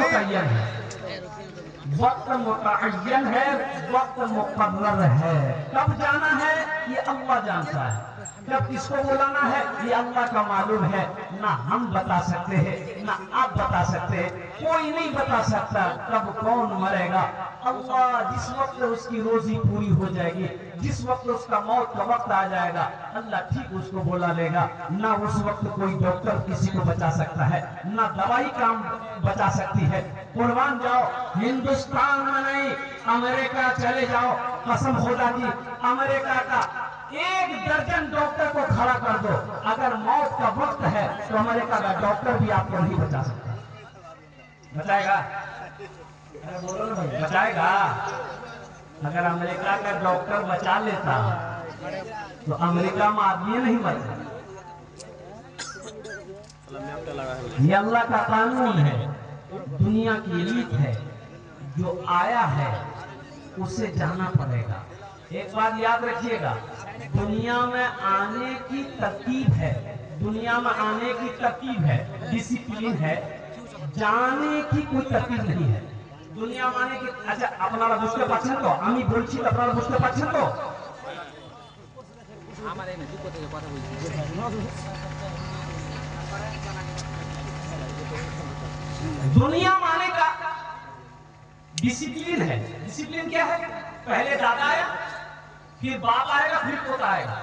मुतय्यन है, वक्त मुतय्यन है, वक्त मुकर्रर है। कब जाना है ये अल्लाह जानता है, कब किसको बुलाना है ये अल्लाह का मालूम है। ना हम बता सकते हैं ना आप बता सकते हैं, कोई नहीं बता सकता कब कौन मरेगा। अल्लाह जिस वक्त उसकी रोजी पूरी हो जाएगी, जिस वक्त उसका मौत का वक्त आ जाएगा, अल्लाह ठीक उसको बुला लेगा। ना उस वक्त कोई डॉक्टर किसी को बचा सकता है, ना दवाई काम बचा सकती है। कुर्बान जाओ, हिंदुस्तान में नहीं अमेरिका चले जाओ, कसम खुदा की अमेरिका का 1 दर्जन डॉक्टर को खड़ा कर दो, अगर मौत का वक्त है तो अमेरिका का डॉक्टर भी आपको नहीं बचा सकता। बचाएगा? अरे बोलो ना भाई, बचाएगा? अगर अमेरिका का डॉक्टर बचा लेता तो अमेरिका में आदमी नहीं मरता। ये अल्लाह का कानून है, दुनिया की रीत है, जो आया है उसे जाना पड़ेगा। एक बात याद रखिएगा, दुनिया में आने की तरकीब है, दुनिया में आने की तरकीब है, डिसिप्लिन है, जाने की कोई तरकीब नहीं है। दुनिया में आने की, अच्छा अपना बुझते पाচ্ছেন তো, আমি বলছি আপনারা বুঝতে পারছেন তো? আমার এই দুটো থেকে কথা বলছি, दुनिया में आने का डिसिप्लिन है। डिसिप्लिन क्या है? पहले दादा आया, फिर बाप आएगा, फिर पोता आएगा,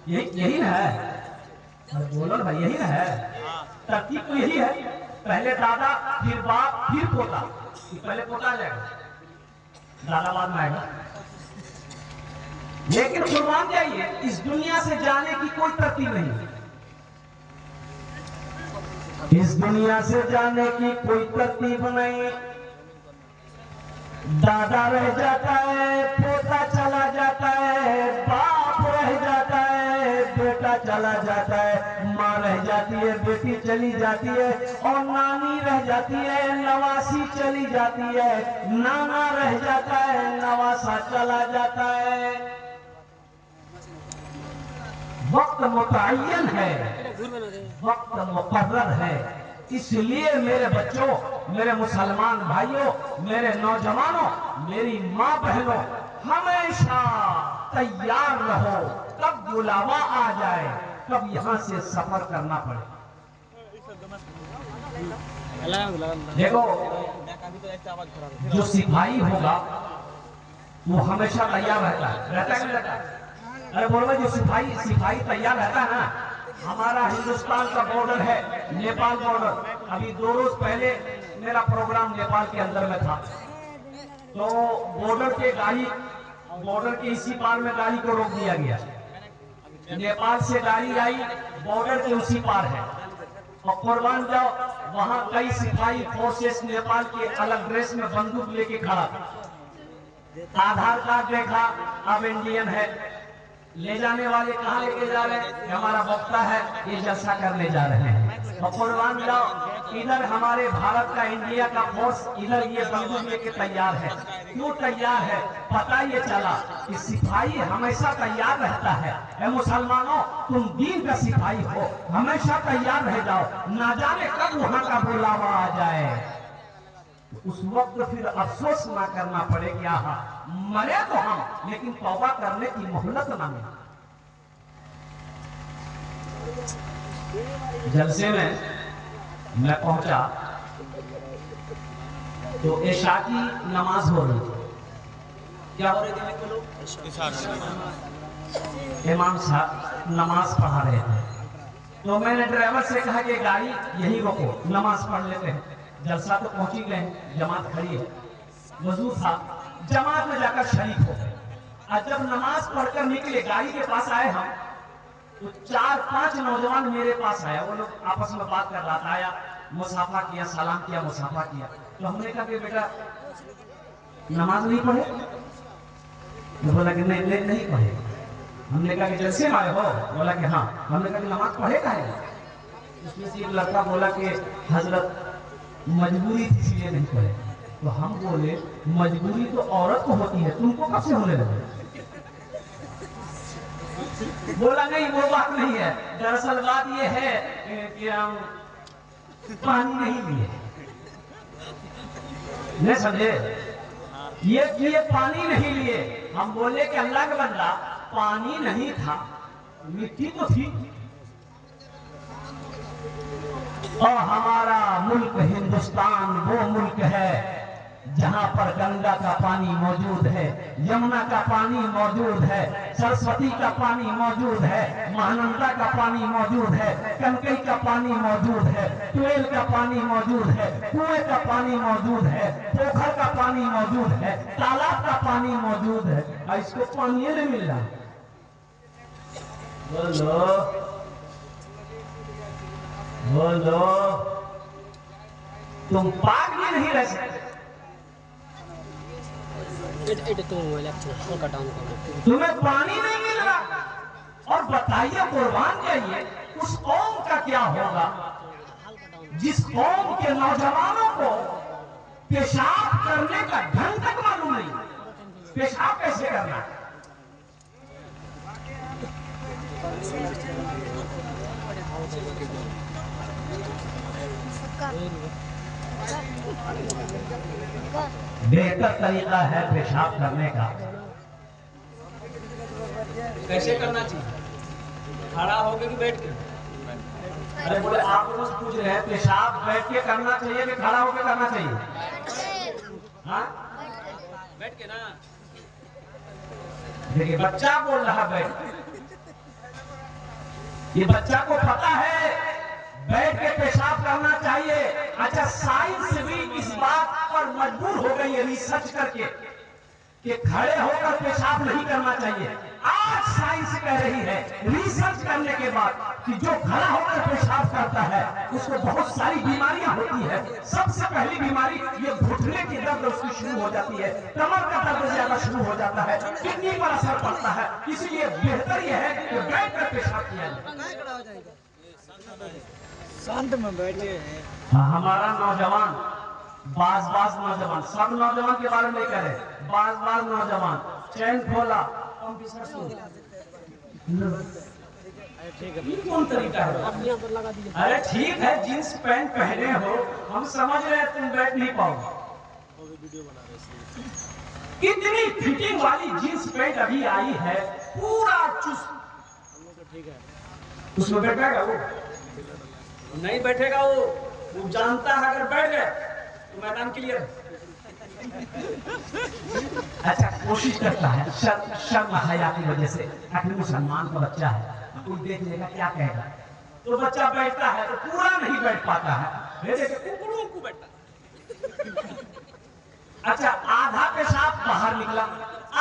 यही ना है? अरे बोलो ना भाई, यही ना है? तरतीब तो यही है, पहले दादा फिर बाप फिर पोता। पहले पोता आ जाएगा, दादा बाद में आएगा। लेकिन कुर्बान जाइए, इस दुनिया से जाने की कोई तरतीब नहीं, इस दुनिया से जाने की कोई तरतीब नहीं। दादा रह जाता है, पोता चला जाता है, बाप रह जाता है, बेटा चला जाता है, माँ रह जाती है, बेटी चली जाती है, और नानी रह जाती है, नवासी चली जाती है, नाना रह जाता है, नवासा चला जाता है। वक्त मुतय्यन है, वक्त मुकर्रर है। इसलिए मेरे बच्चों, मेरे मुसलमान भाइयों, मेरे नौजवानों, मेरी माँ बहनों, हमेशा तैयार रहो, कब बुलावा आ जाए, कब यहाँ से सफर करना पड़े। देखो, जो सिपाही होगा वो हमेशा तैयार रहता है, रहता है नहीं रहता? अरे बोलो, जो सिपाही तैयार रहता है ना। हमारा हिंदुस्तान का बॉर्डर है नेपाल बॉर्डर। अभी 2 रोज पहले मेरा प्रोग्राम नेपाल के अंदर में था, तो बॉर्डर के इसी पार में गाड़ी को रोक दिया गया। नेपाल से गाड़ी आई, बॉर्डर के उसी पार है, और कुर्बान जाओ, वहां कई सिपाही फोर्सेस नेपाल के अलग ड्रेस में बंदूक लेके खड़ा, आधार कार्ड देखा, अब इंडियन है। ले जाने वाले कहाँ लेके जा रहे हैं? हमारा वक्ता है, ये जलसा करने जा रहे हैं। और कुर्बान जाओ, इधर हमारे भारत का, इंडिया का फोर्स इधर ये बंदूक लेके तैयार है। क्यों तैयार है? पता ये चला कि सिपाही हमेशा तैयार रहता है। ए मुसलमानों, तुम दीन का सिपाही हो, हमेशा तैयार रह जाओ, ना जाने कब वहां का बुलावा आ जाए, उस वक्त फिर अफसोस ना करना पड़े कि आहा मरे तो हम, लेकिन तौबा करने की मोहलत ना मिले। जलसे में मैं पहुंचा तो इशा की नमाज हो रही थी। क्या हो रही थी? इमाम साहब नमाज पढ़ा रहे थे, तो मैंने ड्राइवर से कहा कि गाड़ी यही रोको, नमाज पढ़ लेते हैं। जलसा तो पहुंच ही गए, जमात खड़ी है, वजू था, जमात में जाकर शरीक हो गए। और जब नमाज पढ़कर निकले, गाड़ी के पास आए हम, तो 4-5 नौजवान मेरे पास आया, वो लोग आपस में बात कर रहा था, आया, मुसाफा किया, सलाम किया, मुसाफा किया। तो हमने कहा कि बेटा नमाज नहीं पढ़े? तो बोला कि नहीं पढ़े। हमने कहा कि जलसे में आए हो? बोला कि हाँ। हमने कहा कि नमाज पढ़ेगा है? उसमें से एक लड़का बोला कि हजरत मजबूरी थी इसलिए नहीं पढ़े। तो हम बोले मजबूरी तो औरत को होती है, तुमको कब से होने लगे? बोला नहीं, वो बात नहीं है, दरअसल बात ये है कि हम पानी नहीं लिए। नहीं समझे? ये पानी नहीं लिए। हम बोले कि अल्लाह का बंदा पानी नहीं था, मिट्टी तो थी। और हमारा मुल्क हिंदुस्तान वो मुल्क है जहां पर गंगा का पानी मौजूद है, यमुना का पानी मौजूद है, सरस्वती का पानी मौजूद है, महानंदा का पानी मौजूद है, कनकई का पानी मौजूद है, ट्यूबवेल का पानी मौजूद है, कुएं का पानी मौजूद है, पोखर का पानी मौजूद है, तालाब का पानी मौजूद है। और इसको पानी नहीं मिल रहा। बोलो बोलो, तुम पाक भी नहीं रह सकते। तुम्हें पानी नहीं मिल रहा और बताइए कुर्बान जाइए उस कौम का क्या होगा जिस कौम के नौजवानों को पेशाब करने का ढंग तक मालूम नहीं, पेशाब कैसे करना है। बेहतर तरीका है पेशाब करने का। कैसे करना चाहिए? खड़ा होकर कि बैठ के? अरे बोले आप लोग पूछ रहे हैं पेशाब बैठ के करना चाहिए कि खड़ा होकर करना चाहिए? हाँ बैठ के ना। देखिए बच्चा बोल रहा बैठ के। ये बच्चा को पता है बैठ के पेशाब करना चाहिए। अच्छा, साइंस भी इस बात पर मजबूर हो गई है रिसर्च करके कि खड़े होकर पेशाब नहीं करना चाहिए। आज साइंस कह रही है रिसर्च करने के बाद कि जो खड़ा होकर पेशाब करता है उसको बहुत सारी बीमारियां होती है। सबसे पहली बीमारी ये घुटने की दर्द उसकी शुरू हो जाती है, कमर का दर्द ज्यादा शुरू हो जाता है, किडनी पर असर पड़ता है। इसलिए बेहतर यह है कि बैठ कर पेशाब किया जाए। शांत में बैठे। हमारा नौजवान बाज नौजवान, सब नौजवान के बारे में नहीं कह रहे, बाज नौजवान चैन खोला, कौन तरीका है? अरे ठीक है जींस पैंट पहने हो, हम समझ रहे हैं तुम बैठ नहीं पाओगे। इतनी फिटिंग वाली जींस पैंट अभी आई है, पूरा चुस्त, उसमें बैठेगा वो नहीं बैठेगा। वो जानता है अगर बैठ गए तो मैदान क्लियर। अच्छा कोशिश करता है शर्म हया की वजह से, आखिर मुसलमान का बच्चा है, कोई देख लेगा क्या कहेगा, तो बच्चा बैठता है तो पूरा नहीं बैठ पाता है, कुकड़ों को बैठता। अच्छा आधा पेशाब बाहर निकला,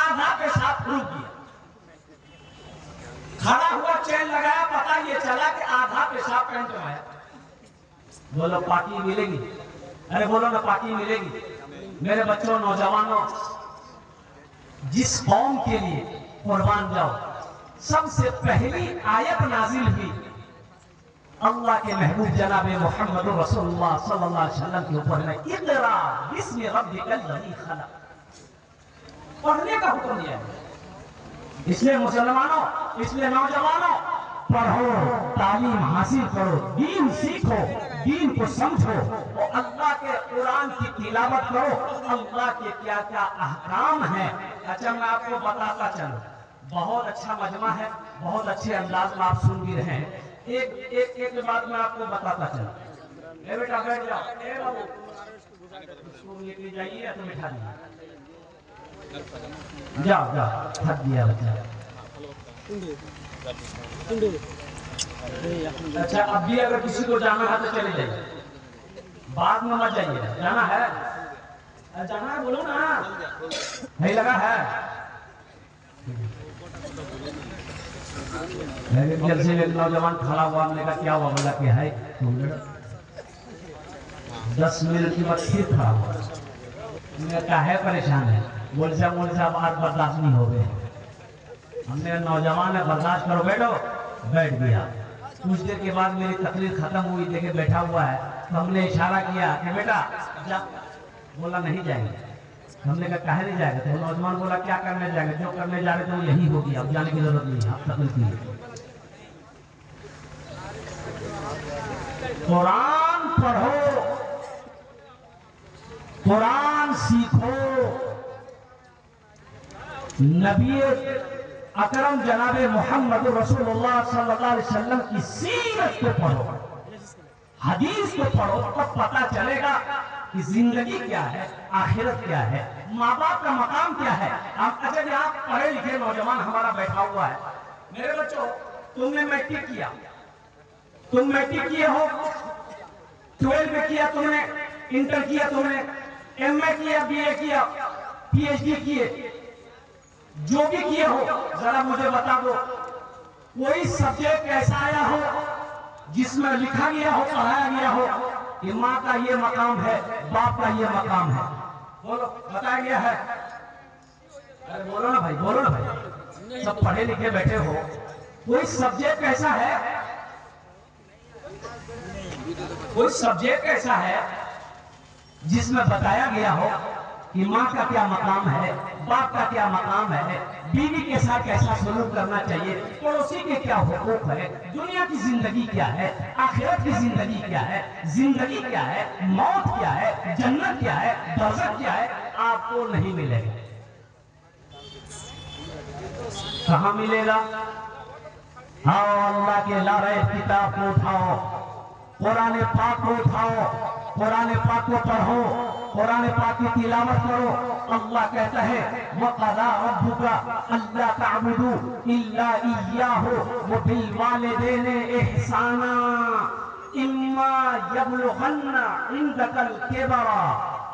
आधा पेशाब रुक गया, खड़ा हुआ चैन लगाया, पता ये चला कि आधा पेशाब पैंट में आया। बोलो पार्टी मिलेगी? अरे बोलो ना पार्टी मिलेगी। मेरे बच्चों नौजवानों, जिस कौम के लिए कुर्बान जाओ, सबसे पहली आयत नाजिल हुई अल्लाह के महबूब जनाबे मोहम्मद रसूलुल्लाह सल्लल्लाहु अलैहि वसल्लम के ऊपर में, इक़रा बिस्मि रब्बिकल लज़ी खलक़, पढ़ने का हुक्म दिया है। इसलिए मुसलमानों, इसलिए नौजवानों, पढ़ो, तालीम हासिल करो, दीन सीखो, दीन को समझो और अल्लाह के कुरान की तिलावत करो, अल्लाह के क्या क्या अहकाम हैं। अच्छा मैं आपको बताता चलूं, बहुत अच्छा मजमा है, बहुत अच्छे अंदाज में आप सुन भी रहे हैं। एक बात मैं आपको बताता चलूं। ए बेटा बैठ जाओ, ए बाबू इसको लेके जाइए या तो बिठा दीजिए, जाओ जाओ, थक दिया बच्चा। अच्छा अब भी अगर किसी को जाना है तो चले जाइए, बाद में मत जाइए। जाना है? जाना है बोलो ना, नहीं लगा है? जल्दी से नौजवान खड़ा हुआ, हमने कहा क्या हुआ? बोला कि है 10 मिनट की बात फिर खड़ा हुआ, हमने कहा है परेशान है, बोल साहब आज बर्दाश्त नहीं हो गए। हमने नौजवान है बर्दाश्त करो, बैठो, बैठ गया। कुछ देर के बाद मेरी तकलीफ खत्म हुई, देखे बैठा हुआ है, तो हमने इशारा किया कि बेटा जा, बोला नहीं जाएंगे। हमने कहा काहे नहीं जाएगा? तो नौजवान बोला क्या करने जाएगा, जो करने जा रहे थे वो यही हो गया, अब जाने की जरूरत नहीं है, आप तकलीफ नहीं। कुरान पढ़ो, कुरान सीखो, नबी अकरम जनाबे मोहम्मद रसूलुल्लाह सल्लल्लाहु अलैहि वसल्लम की सीरत को पढ़ो, हदीस को पढ़ो, तब पता चलेगा कि जिंदगी क्या है, आखिरत क्या है, माँ बाप का मकाम क्या है। आप अच्छा, आप पढ़े लिखे नौजवान हमारा बैठा हुआ है, मेरे बच्चों तुमने मैट्रिक किया, तुम मैट्रिक किए हो, 12 में किया तुमने, इंटर किया तुमने, एमए किया, बीए किया, पीएचडी किए, जो भी किए हो जरा मुझे बता दो, कोई सब्जेक्ट ऐसा आया हो जिसमें लिखा गया हो, पढ़ाया गया हो कि माँ का ये मकाम है, बाप का ये मकाम है? बोलो, बताया गया है? अरे बोलो ना भाई, बोलो ना भाई, सब पढ़े लिखे बैठे हो, कोई सब्जेक्ट ऐसा है, कोई सब्जेक्ट ऐसा है जिसमें बताया गया हो कि माँ का क्या मकाम है, बाप का क्या मकाम है, बीवी के साथ कैसा सलूक करना चाहिए, पड़ोसी के क्या हुकूक है, दुनिया की जिंदगी क्या है, आखिरत की जिंदगी क्या है, जिंदगी क्या है, मौत क्या है, जन्नत क्या है, दोज़ख क्या है? आपको नहीं मिलेगा। कहाँ मिलेगा? आओ अल्लाह के लारे किताब को उठाओ, कुरान पाक को उठाओ, कुरान पाक को पढ़ो, कुरान पाक की तिलावत करो। अल्लाह कहता है वक़ज़ा रब्बुका अल्ला तअबुदू इल्ला इय्याहु व बिल वालिदैनि इहसाना इम्मा यबलुगन्ना इंदकल किबरा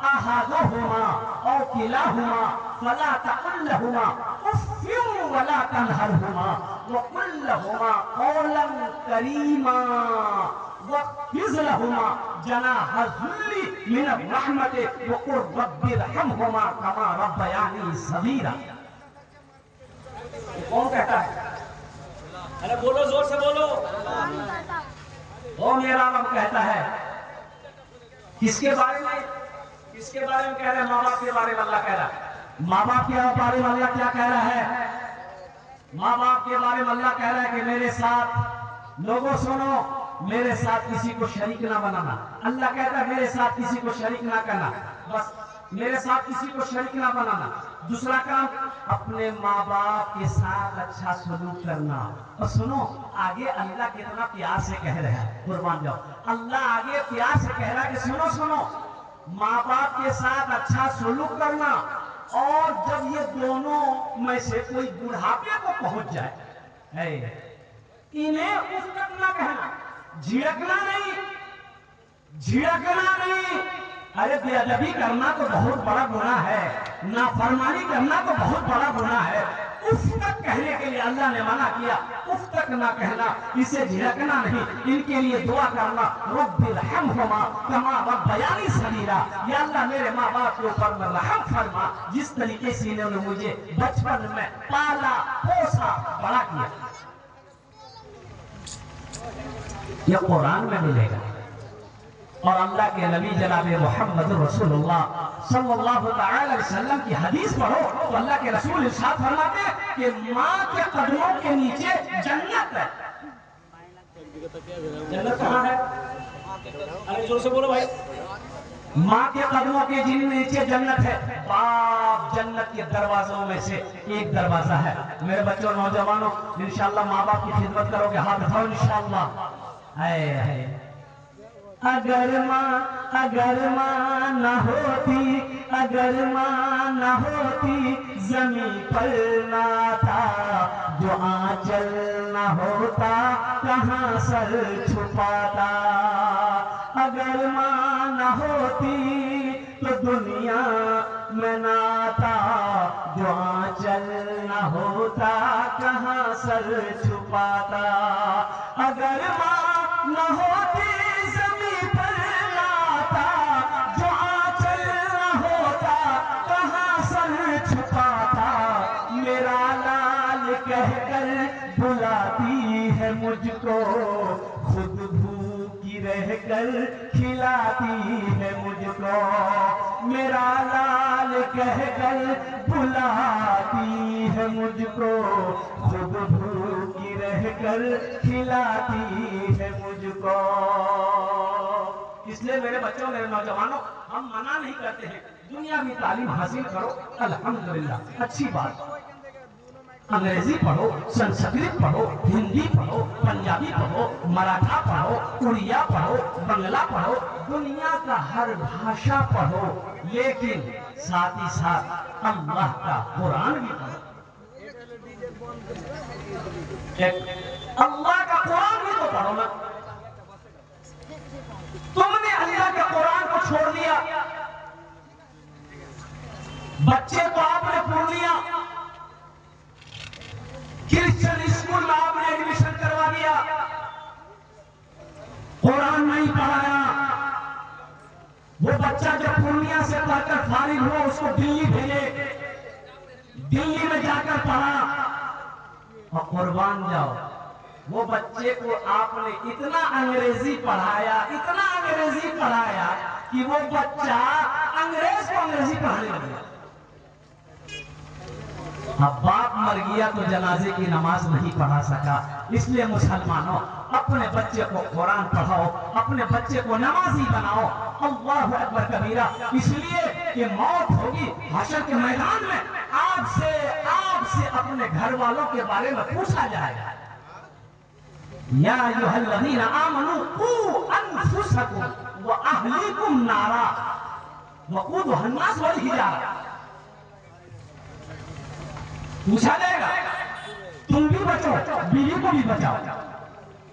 अहदुहुमा औ किलाहुमा फला तक़ुल लहुमा उफ़्फ़िन वला तनहरहुमा व क़ुल लहुमा क़ौलन करीमा वक़्फ़िज़ लहुमा जनाह ज़ुल्ली मिन रहमति व क़ुल रब्बिरहमहुमा कमा रब्बयानी सग़ीरा। कौन कहता है? अरे बोलो, जोर से बोलो। ओ मेरा रब कहता है। किसके बारे में? किसके बारे में कह रहे हैं? माँ बाप के बारे में अल्लाह कह रहा है। माँ बाप के बारे में अल्लाह क्या कह रहा है? माँ बाप के बारे में अल्लाह कह रहा है कि मेरे साथ, लोगों सुनो, मेरे साथ किसी को शरीक ना बनाना। अल्लाह कहता है मेरे साथ किसी को शरीक ना करना, बस मेरे साथ किसी को शरीक ना बनाना। दूसरा काम, अपने माँ बाप के साथ अच्छा सलूक करना। और सुनो, आगे अल्लाह कितना प्यार से कह रहा है, कुर्बान जाओ, अल्लाह आगे प्यार से कह रहा है कि सुनो सुनो, माँ बाप के साथ अच्छा सलूक करना। और जब ये दोनों में से कोई बुढ़ापे को पहुंच जाए, इन्हें उस तक ना कहना, झिड़कना नहीं, झिड़कना नहीं। अरे बेअदबी करना तो बहुत बड़ा गुनाह है, नाफरमानी करना तो बहुत बड़ा गुनाह है। उफ तक कहने के लिए अल्लाह ने मना किया, उफ तक ना कहना, इसे झिड़कना नहीं, इनके लिए दुआ करना, रब्बिरहमहुमा कमा रब्बयानी सगीरा। या अल्लाह मेरे माँ बाप के ऊपर में रहम फरमा, जिस तरीके से इन्होंने मुझे बचपन में पाला पोसा बड़ा किया। यह कुरान में मिलेगा। और अल्लाह के नबी जनाबे मोहम्मद रसूलुल्लाह सल्लल्लाहु अलैहि वसल्लम की हदीस पढ़ो तो अल्लाह के रसूल इरशाद फरमाते हैं कि माँ के कदमों के नीचे जन्नत है। जन्नत कहाँ है? अरे जोर से बोलो भाई। माँ के कदमों के नीचे जन्नत है। बाप जन्नत के दरवाजों में से एक दरवाजा है। मेरे बच्चों, नौजवानों, इंशाअल्लाह माँ बाप की खिदमत करोगे, हाथ उठाओ इंशाअल्लाह। अगर माँ न होती, अगर माँ न होती, जमीन पर ना था, जो आंचल न होता, कहाँ सर छुपाता। अगर माँ न होती तो दुनिया में ना था, जो आंचल न होता, कहाँ सर छुपाता। अगर माँ न होती जमीन पर ना था, जो आंचल न होता, कहाँ सर छुपाता। मेरा लाल कहकर बुलाती है मुझको, खुद भूखी रहकर खिलाती है मुझको। मेरा लाल कहकर बुलाती है मुझको, खुद भूखी रहकर खिलाती है मुझको। इसलिए मेरे बच्चों, मेरे नौजवानों, हम मना नहीं करते हैं, दुनिया में तालीम हासिल करो, अल्हम्दुलिल्लाह, अच्छी बात। अंग्रेजी पढ़ो, संस्कृत पढ़ो, हिंदी पढ़ो, पंजाबी पढ़ो, मराठा पढ़ो, उड़िया पढ़ो, बंगला पढ़ो, दुनिया का हर भाषा पढ़ो, लेकिन साथ ही साथ अल्लाह का कुरान भी पढ़ो। अल्लाह का कुरान भी तो पढ़ो ना। तुमने अल्लाह के कुरान को छोड़ दिया, बच्चे को आपने पढ़ लिया, क्रिश्चियन स्कूल में आपने एडमिशन करवा दिया, कुरान नहीं पढ़ाया, वो बच्चा जो पूर्णिया से पढ़कर फारिग हुआ उसको दिल्ली भेजे, दिल्ली में जाकर पढ़ा, और कुर्बान जाओ, वो बच्चे को आपने इतना अंग्रेजी पढ़ाया, इतना अंग्रेजी पढ़ाया कि वो बच्चा अंग्रेज को अंग्रेजी पढ़ाने लग गया। अब बाप मर गया तो जनाजे की नमाज नहीं पढ़ा सका, इसलिए मुसलमानों अपने बच्चे को कुरान पढ़ाओ, अपने बच्चे को नमाजी बनाओ। अल्लाहु अकबर कबीरा, इसलिए कि मौत होगी हशर के मैदान में, आपसे अपने घर वालों के बारे में पूछा जाएगा। या अय्युहल्लज़ीना आमनू कू अनफुसकुम व अहलीकुम नारा वक़ूदुहा अन्नास वल हिजारा। पूछा जाएगा, तुम भी बचो, बीवी को भी बचाओ,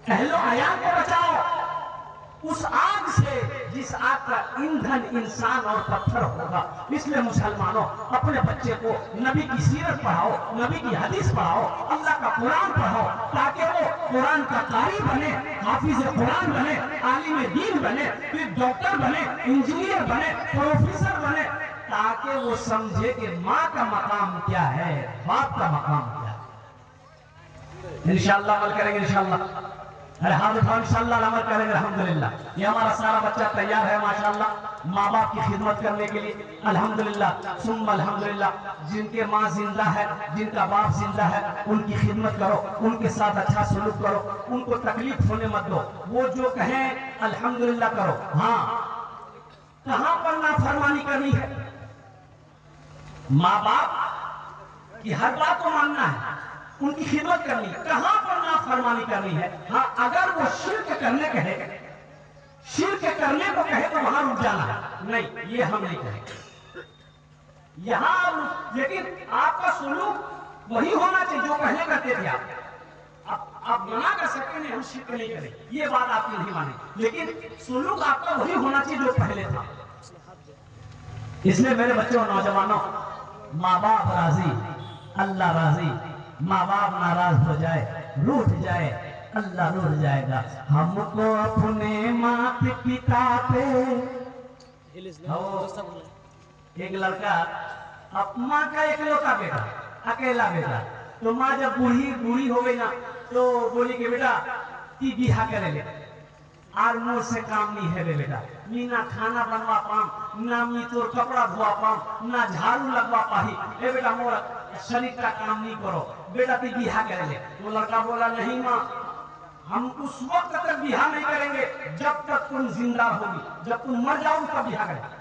अहलो अयाल को बचाओ उस आग से जिस आग का ईंधन इंसान और पत्थर होगा। इसलिए मुसलमानों अपने बच्चे को नबी की सीरत पढ़ाओ, नबी की हदीस पढ़ाओ, अल्लाह का कुरान पढ़ाओ, ताकि वो कुरान का कारी बने, हाफिज कुरान बने, आलिम दीन बने, फिर डॉक्टर बने, इंजीनियर बने, प्रोफेसर बने, ताकि वो समझे कि माँ का मकाम क्या है, बाप का मकाम क्या है। इंशाअल्लाह अमल करेंगे, इंशाअल्लाह। अरे हाथ उठाओ, इंशाअल्लाह अमल करेंगे, अल्हम्दुलिल्लाह। ये हमारा सारा बच्चा तैयार है माशाअल्लाह माँ बाप की खिदमत करने के लिए, अल्हम्दुलिल्लाह सुम्मा अल्हम्दुलिल्लाह। जिनके माँ जिंदा है, जिनका बाप जिंदा है, उनकी खिदमत करो, उनके साथ अच्छा सलूक करो, उनको तकलीफ होने मत दो, वो जो कहें अल्हम्दुलिल्लाह करो। हाँ, कहां पर नाफरमानी करनी है, माँ बाप की हर बात को मानना है, उनकी खिदमत करनी है, कहां पर नाफरमानी करनी है। हाँ, अगर वो शिर्क करने कहे, शिर्क करने को कहे तो वहां रुक जाना है, नहीं ये हम नहीं कहेंगे यहां, लेकिन आपका सुलूक वही होना चाहिए जो पहले करते थे आप मना कर सकते नहीं हम शिर्क नहीं करें, ये बात आपकी नहीं माने, लेकिन सुलूक आपका वही होना चाहिए जो पहले था। इसलिए मेरे बच्चों और नौजवानों, माँ बाप राजी, अल्लाह राजी, माँ बाप नाराज हो जाए, रूठ जाए, अल्लाह रूठ जाएगा। हमको अपने माता पिता पे, एक लड़का अब माँ का इकलौता बेटा, अकेला बेटा, तो माँ जब बूढ़ी हो गई ना, तो बोली कि बेटा ती बिहा करे ले, आर मोर से काम नहीं है बेटा, मी ना खाना बनवा पाम, ना मी तोर कपड़ा धोआ पाम, ना झाड़ू लगवा पाही, ए बेटा मोर शरीर का काम नहीं करो, बेटा ती बिहा करे ले। वो लड़का बोला नहीं माँ, हम उस वक्त तक बिहा नहीं करेंगे जब तक तुम जिंदा होगी, जब तुम मर जाओ तब बिहा करेंगे।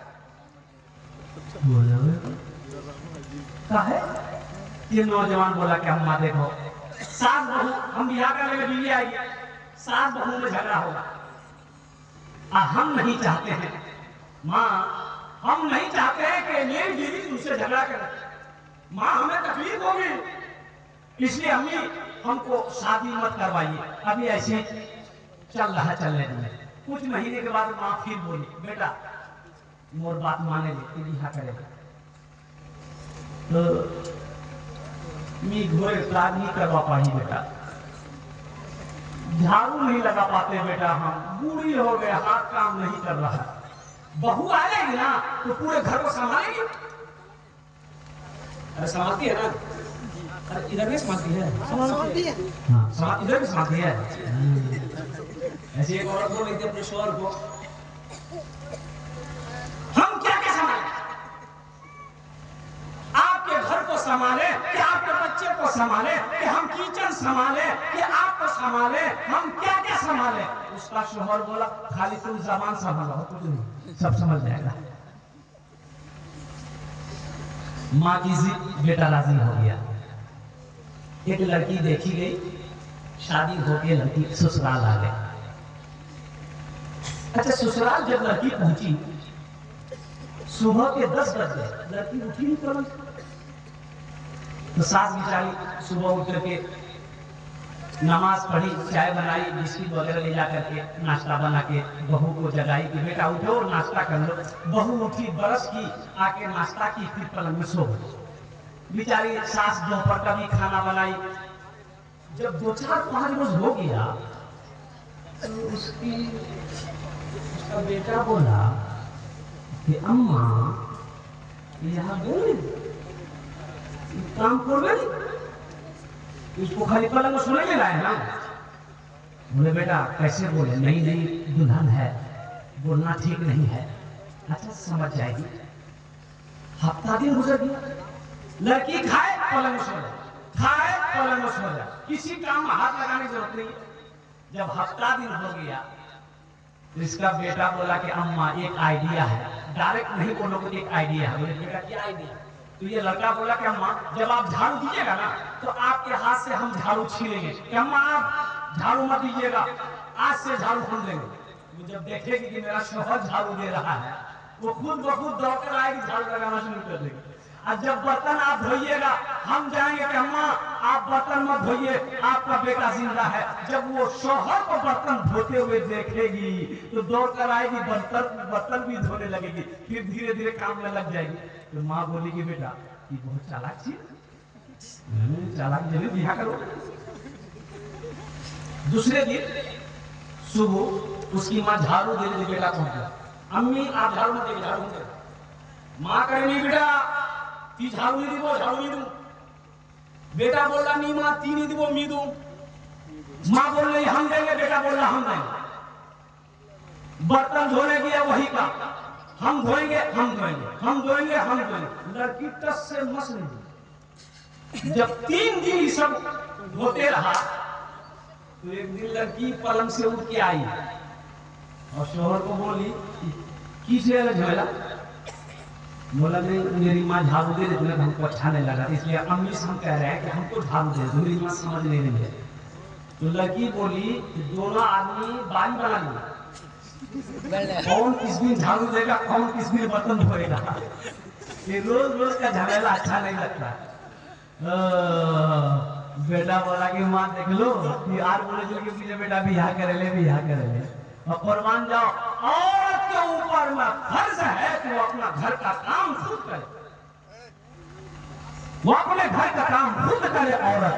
है ये नौजवान बोला कि अम्मा देखो, सास बहू हम बिहा कर लेंगे, बीवी आएगी, सास बहू में झगड़ा होगा, हम नहीं चाहते हैं माँ, हम नहीं चाहते हैं कि मेरी बीवी तुमसे झगड़ा करे, माँ हमें तकलीफ होगी, इसलिए अम्मी हमको शादी मत करवाइए, अभी ऐसे चल रहा चलने दीजिए। कुछ महीने के बाद माँ फिर बोली बेटा मोर बात माने ले, बिहा करेगा, तो मी घोड़े राज नहीं करवा पाई बेटा, झाड़ू नहीं लगा पाते बेटा, हम बूढ़ी हो गए, हाथ काम नहीं कर रहा, बहू आ जाएगी ना तो पूरे घर को संभालेगी। अरे संभालती है ना, अरे इधर भी संभालती है, हाँ इधर भी संभालती है। ऐसी एक औरत बोल रही थी अपने शोहर को, हम क्या संभाले, आपके घर को संभाले कि आपके बच्चे को संभाले, कि हम किचन संभाले, कि आपको संभाले, हम क्या क्या संभाले। उसका शोहर बोला खाली तुम जबान संभालो, कुछ नहीं, सब समझ जाएगा। माँ की जिद, बेटा राजी हो गया। एक लड़की देखी गई, शादी होके लड़की ससुराल आ गई। अच्छा, ससुराल जब लड़की पहुंची, सुबह के 10 बज गए, लड़की उठी नहीं तुरंत। तो सास बेचारी सुबह उठ करके नमाज पढ़ी, चाय बनाई, बिस्किट वगैरह ले जा करके नाश्ता बना के बहू को जगाई कि बेटा उठो और नाश्ता कर लो। बहू उठी, ब्रश की, आके नाश्ता की, फिर पलंग में सो गई। बेचारी सास दोपहर का भी खाना बनाई। जब 2-4-5 रोज हो गया तो उसका बेटा बोला कि अम्मा यहाँ बोले काम कर रहे, उसको खाली पलंग में सोने में लाए ना। बोले बेटा कैसे बोले, नहीं नहीं दुल्हन है, बोलना ठीक नहीं है। अच्छा समझ जाएगी। हफ्ता दिन गुजर गया, लड़की खाए पलंग में सो जाए, खाए पलंग में सो जाए, किसी काम में हाथ लगाने की जरूरत नहीं। जब हफ्ता दिन हो गया, इसका बेटा बोला कि अम्मा एक आइडिया है। डायरेक्ट नहीं बोलोगे, एक आइडिया है। बोले बेटा क्या आइडिया। तो ये लड़का बोला कि अम्मा जब आप झाड़ू दीजिएगा ना तो आपके हाथ से हम झाड़ू छीलेंगे। कि अम्मा आप झाड़ू मत दीजिएगा, आज से झाड़ू हम देंगे। वो जब देखेगी कि मेरा शौहर झाड़ू दे रहा है, वो खुद ब खुद दौड़कर आएगी, झाड़ू लगाना शुरू कर देगी। और जब बर्तन आप धोइएगा, हम जाएंगे कि अम्मा आप बर्तन मत धोइए, आपका बेटा जिंदा है। जब वो शौहर को बर्तन धोते हुए देखेगी तो दौड़ कर आएगी, बर्तन भी धोने लगेगी, फिर धीरे धीरे काम में लग जाएगी। तो माँ बोली कि बेटा ये बहुत चालाक चीज, चालाक जरूर बिहा करो। दूसरे दिन सुबह उसकी माँ झाड़ू दे रही, बेटा पहुंच गया। अम्मी आप झाड़ू मत देगी, झाड़ू मत देगी। माँ कह रही बेटा ती झाड़ू नहीं दीबो, झाड़ू नहीं दूं। बेटा बोल रहा नहीं माँ ती नहीं दीबो, मी दूं। माँ बोल रही हम देंगे, बेटा बोल रहा हम देंगे। बर्तन धोने गया वही का, हम धोएंगे हम धोएंगे हम धोएंगे हम धोएंगे। लड़की टस से मस नहीं। जब 3 दिन ये सब धोते रहा तो एक दिन लड़की पलंग से उठ के आई और शोहर को बोली किसे झमेला। बोला नहीं मेरी माँ झाड़ू दे रही, हमको अच्छा नहीं लगा, इसलिए अम्मी से हम कह रहे हैं कि हमको झाड़ू दे, मेरी माँ समझ नहीं रही है। तो लड़की बोली दोनों आदमी बारी बना लिए, कौन किस दिन झाड़ू देगा, कौन किस दिन बर्तन धोएगा। ये रोज रोज का झमेला अच्छा नहीं लगता। बेटा बोला कि माँ देख लो कि आज बोले जो कि बेटा बिहा करे ले और कुर्बान जाओ। औरत के ऊपर में फर्ज है कि वो अपना घर का काम खुद करे, वो अपने घर का काम खुद करे। औरत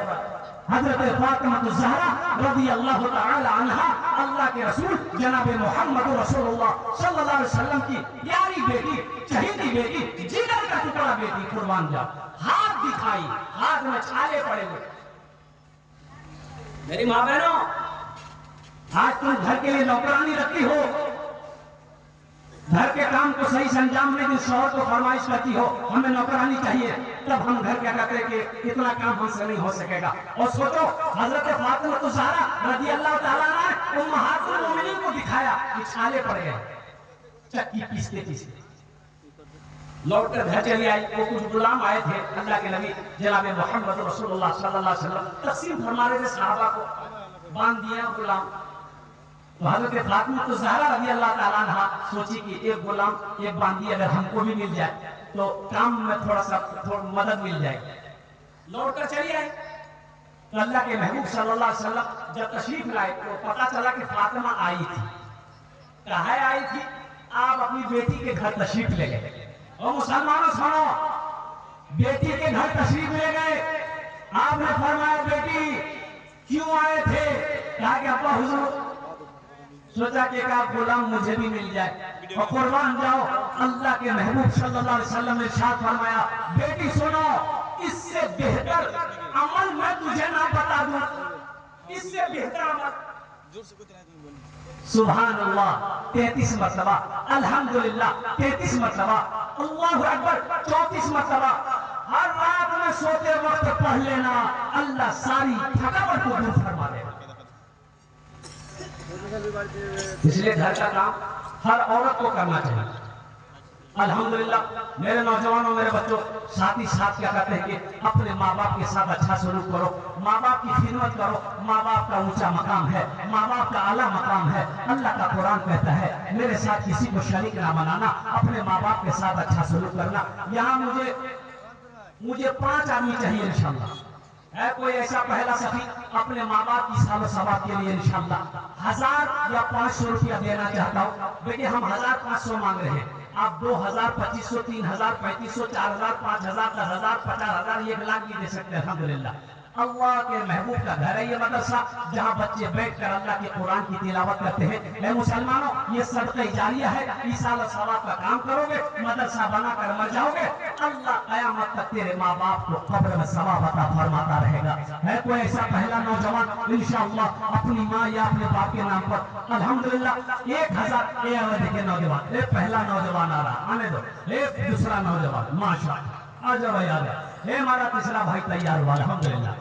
हजरत फातिमा ज़हरा रज़ी अल्लाह तआला अन्हा, अल्लाह के रसूल जनाब मोहम्मद रसूलुल्लाह सल्लल्लाहु अलैहि वसल्लम की प्यारी बेटी, चहेती बेटी, जिगर का टुकड़ा बेटी, कुर्बान जाओ। हाथ दिखाई, हाथ में छाले पड़े हुए। मेरी माँ बहनों, आज तुम घर के लिए नौकरानी रखती हो, घर के काम को सही से अंजाम नहीं दी, शौहर को फरमाइश करती हो हमें नौकरानी चाहिए, तब हम घर क्या कहते हैं कि इतना काम हमसे नहीं हो सकेगा। और सोचो हजरत फातिमा ज़हरा रज़ी अल्लाह ताला अन्हा उम्महातुल मोमिनीन को दिखाया कि छाले पड़ गए, चक्की पीसते पीसते लौट कर घर चली आई। वो कुछ गुलाम आए थे, अल्लाह के नबी जनाब मोहम्मद रसूलुल्लाह सल्लल्लाहु अलैहि वसल्लम तकसीम फरमा रहे थे, सहाबा को बांध दिया गुलाम। तो हजरत फातिमा ज़हरा रज़ी अल्लाह ताला अन्हा सोची कि एक गुलाम एक बांदी अगर हमको भी मिल जाए तो काम में थोड़ा मदद मिल जाएगी। लौट कर चली आई तो अल्लाह के महबूब सल्लल्लाहु अलैहि वसल्लम जब तशरीफ लाए तो पता चला कि फातिमा आई थी। कहाँ आई थी? आप अपनी बेटी के घर तशरीफ ले गए। और मुसलमानों सुनो, बेटी के घर तशरीफ ले गए, आपने फरमाया बेटी क्यों आए थे? कहा कि अब्बा हुजूर सोचा कि एक गुलाम मुझे भी मिल जाए और कुर्बान जाओ। अल्लाह के महबूब सल्लल्लाहु अलैहि वसल्लम ने इरशाद फरमाया बेटी सुनो, इससे बेहतर अमल मैं तुझे ना बता दूं, इससे बेहतर अमल। सुभान अल्लाह 33 मरतबा, अल्हम्दुलिल्लाह 33 मरतबा, अल्लाहु अकबर 34 मरतबा। हर रात में सोते वक्त पढ़ लेना, अल्लाह सारी थकावट को दूर फरमा देगा। इसलिए घर का काम हर औरत को करना चाहिए। अल्हम्दुलिल्लाह मेरे नौजवानों, मेरे बच्चों, साथ ही साथ क्या कहते हैं कि अपने माँ बाप के साथ अच्छा सलूक करो, माँ बाप की खिदमत करो। माँ बाप का ऊंचा मकाम है, माँ बाप का आला मकाम है। अल्लाह का कुरान कहता है मेरे साथ किसी को शरीक ना बनाना, अपने माँ बाप के साथ अच्छा सलूक करना। यहाँ मुझे 5 आदमी चाहिए इंशाअल्लाह। है कोई ऐसा पहला सफी अपने माँ बाप की सालो सवाब के लिए इंशाअल्लाह 1000 या 500 रुपया देना चाहता हूँ। देखिए हम 1500 मांग रहे हैं, आप 2000, 2500, 3000, 3500, 4000, 5000, 10,000, 50,000, 1 लाख भी दे सकते हैं। अल्हम्दुलिल्लाह अल्लाह के महबूब का घर है ये मदरसा, जहाँ बच्चे बैठकर अल्लाह के कुरान की तिलावत करते हैं। ऐ मुसलमानों, ये सदका जारिया है। ईसाल सवाब का काम करोगे, मदरसा बनाकर मर जाओगे, अल्लाह कयामत तक तेरे माँ बाप को कब्र में सवाब अता फरमाता रहेगा। है कोई ऐसा पहला नौजवान इंशाअल्लाह अपनी माँ या अपने बाप के नाम पर अल्हम्दुलिल्लाह 1000 देखे नौजवान, एक पहला नौजवान आ रहा, आने दो। एक दूसरा नौजवान, माशाअल्लाह, आ जाओ भाई आ जाओ। ये हमारा तीसरा भाई तैयार हुआ अल्हम्दुलिल्लाह।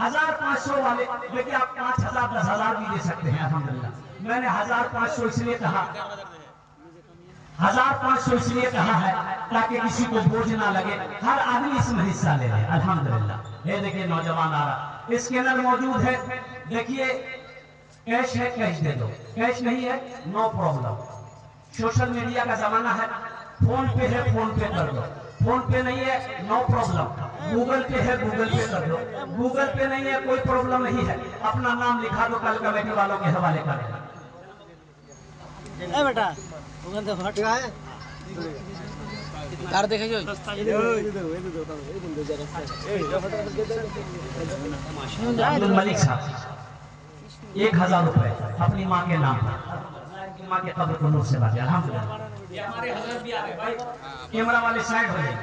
1500 वाले देखिए आप 5000, 10,000 भी दे सकते हैं अल्हम्दुलिल्लाह। मैंने 1500 इसलिए कहा, 1500 इसलिए कहा है ताकि किसी को बोझ ना लगे, हर आदमी इसमें हिस्सा ले ले अल्हम्दुलिल्लाह। ये देखिए नौजवान आ रहा, स्कैनर मौजूद है। देखिए कैश है, कैश दे दो, कैश नहीं है नो प्रॉब्लम। सोशल मीडिया का जमाना है, फोन पे है फोन पे कर दो, फोन पे नहीं है नो प्रॉब्लम, गूगल पे है गूगल पे कर दो, गूगल पे नहीं है कोई प्रॉब्लम नहीं है, अपना नाम लिखा दो, कल कमेटी वालों के हवाले करेगा। ए बेटा गूगल से हट गया है कार देखे जो अब्दुल मलिक साहब 1000 रुपए अपनी माँ के नाम पर, माँ के कब्र को नूर से बाजे अल्हम्दुलिल्लाह। ये हमारे हजरत भी आ गए भाई, कैमरा वाले साइड हो जाइए।